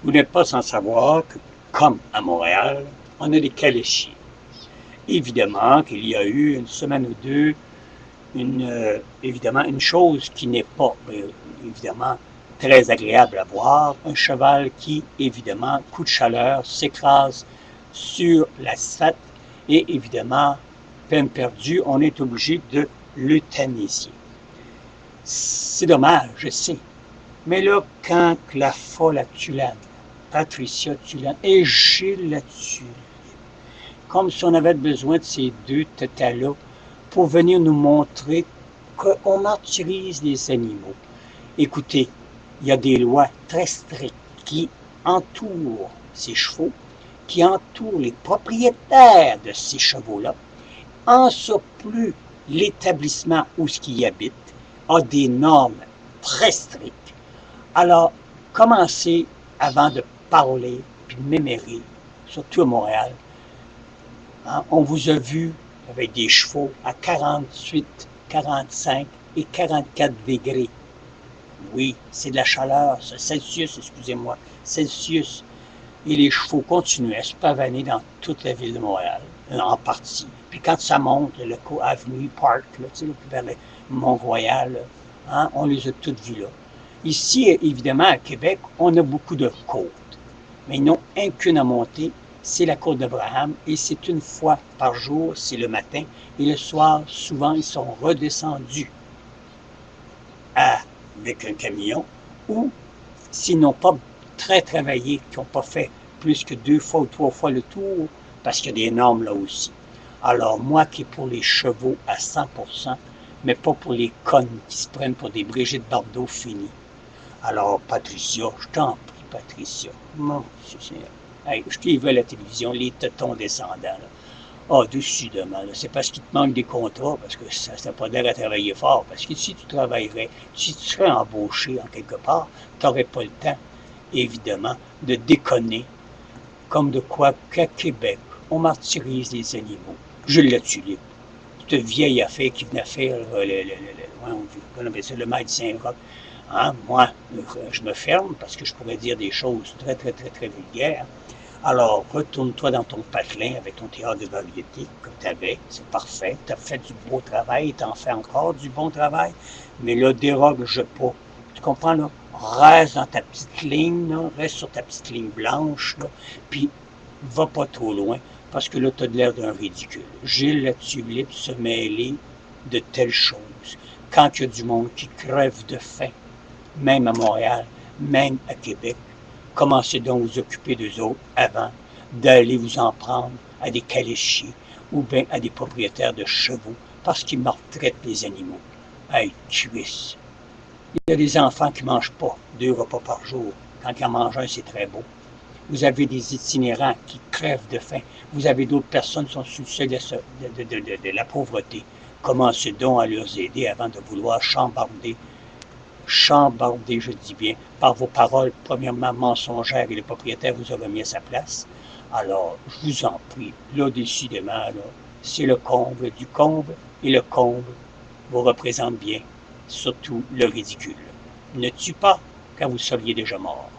Vous n'êtes pas sans savoir que, comme à Montréal, on a des calechiers. Évidemment qu'il y a eu une semaine ou deux, évidemment, une chose qui n'est pas, évidemment, très agréable à voir, un cheval qui, évidemment, coup de chaleur, s'écrase sur l'asphalte et, évidemment, peine perdue, on est obligé de l'euthanasier. C'est dommage, je sais. Mais là, quand la folle à Tulane, Patricia Tulane et Gilles là-dessus, comme si on avait besoin de ces deux tétas-là pour venir nous montrer qu'on martyrise les animaux. Écoutez, il y a des lois très strictes qui entourent ces chevaux, qui entourent les propriétaires de ces chevaux-là. En surplus, l'établissement où ce qui y habite a des normes très strictes. Alors, commencez avant de parler puis de mémérer, surtout à Montréal. Hein, on vous a vu avec des chevaux à 48, 45 et 44 degrés. Oui, c'est de la chaleur, ça. Celsius, excusez-moi, Celsius. Et les chevaux continuent à se pavaner dans toute la ville de Montréal, en partie. Puis quand ça monte, le Avenue Park, là, tu sais, vers le Mont-Royal, hein, on les a toutes vues là. Ici, évidemment, à Québec, on a beaucoup de côtes, mais ils n'ont qu'une à monter, c'est la côte d'Abraham, et c'est une fois par jour, c'est le matin, et le soir, souvent, ils sont redescendus avec un camion, ou s'ils n'ont pas très travaillé, qui n'ont pas fait plus que 2 fois ou 3 fois le tour, parce qu'il y a des normes là aussi. Alors, moi qui est pour les chevaux à 100%, mais pas pour les connes qui se prennent pour des Brigitte Bardot finies. Alors, Patricia, je t'en prie, Patricia. Non, hey, je t'y veux à la télévision, les tétons descendants. Là. Ah, décidément, c'est parce qu'il te manque des contrats, parce que ça n'a pas l'air à travailler fort. Parce que si tu travaillerais, si tu serais embauché en quelque part, tu n'aurais pas le temps, évidemment, de déconner. Comme de quoi qu'à Québec, on martyrise les animaux. Je l'ai tué. Cette vieille affaire qui venait faire le maître Saint-Roch. Hein? Moi, je me ferme parce que je pourrais dire des choses très, très, très, très vulgaires. Alors, retourne-toi dans ton patelin avec ton théâtre de variété que tu avais. C'est parfait. Tu as fait du beau travail, tu en fais encore du bon travail. Mais là, déroge pas. Tu comprends, là? Reste dans ta petite ligne, là. Reste sur ta petite ligne blanche, là. Puis, va pas trop loin, parce que là, tu as de l'air d'un ridicule. Gilles la tulipe se mêler de telles choses. Quand il y a du monde qui crève de faim, même à Montréal, même à Québec, commencez donc à vous occuper d'eux autres avant d'aller vous en prendre à des calechiers ou bien à des propriétaires de chevaux parce qu'ils maltraitent les animaux. Hey, cuisse! Il y a des enfants qui ne mangent pas 2 repas par jour. Quand ils en mangent un, c'est très beau. Vous avez des itinérants qui crèvent de faim. Vous avez d'autres personnes qui sont sous le seuil de la pauvreté. Commencez donc à leur aider avant de vouloir chambarder, je dis bien, par vos paroles, premièrement mensongères, et le propriétaire vous a remis à sa place. Alors, je vous en prie, là, décidément, là, c'est le comble du comble, et le comble vous représente bien, surtout le ridicule. Ne tue pas, car vous seriez déjà mort.